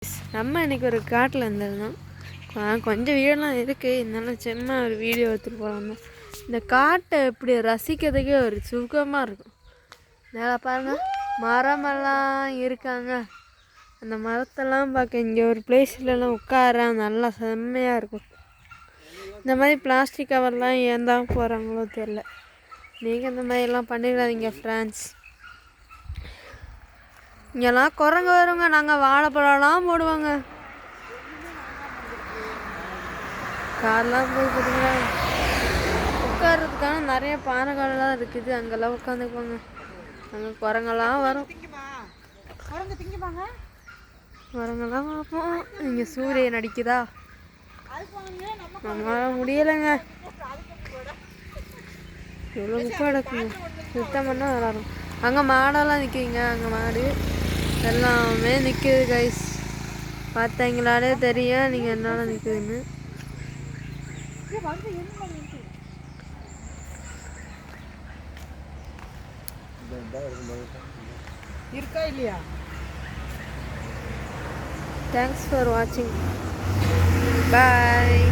நம்ம இன்றைக்கி ஒரு காட்டில் இருந்திருந்தோம். கொஞ்சம் வீடெல்லாம் இருக்குது, இருந்தாலும் சும்மா ஒரு வீடியோ எடுத்துகிட்டு போகலாம். இந்த காட்டை இப்படி ரசிக்கிறதுக்கே ஒரு சுகமாக இருக்கும். மேலே பாருங்கள், மரமெல்லாம் இருக்காங்க. அந்த மரத்தெல்லாம் பார்க்க இங்கே ஒரு பிளேஸ்லலாம் உட்கார நல்லா செம்மையாக இருக்கும். இந்த மாதிரி பிளாஸ்டிக் கவர்லாம் ஏன் தான் போகிறாங்களோ தெரில. நீங்கள் இந்த மாதிரிலாம் பண்ணிடாதீங்க ஃப்ரெண்ட்ஸ். இங்கெல்லாம் குரங்கு வருங்க, நாங்கள் வாழைப்பழம்லாம் போடுவாங்க. கார்லாம் போய் பார்த்தீங்களா, உட்கார்றதுக்கான நிறைய பானைகள்லாம் இருக்குது, அங்கெல்லாம் உட்காந்துக்குவாங்க. அங்கே குரங்கெல்லாம் வரும், குரங்கெல்லாம் பார்ப்போம். இங்கே சூரியன் அடிக்குதா, நம்மளால முடியலைங்க. எவ்வளோ முப்பா கிடக்குங்க, சுத்தம் பண்ணால் நல்லாயிருக்கும். அங்கே மாடெல்லாம் நிற்கிங்க, அங்கே மாடு எல்லாமே நிற்கிது கைஸ். பார்த்தீங்களாலே தெரியும் நீங்கள் என்னால் நிற்குதுன்னு. இருக்கா இல்லையா? தேங்க்ஸ் ஃபார் வாட்சிங். பாய்.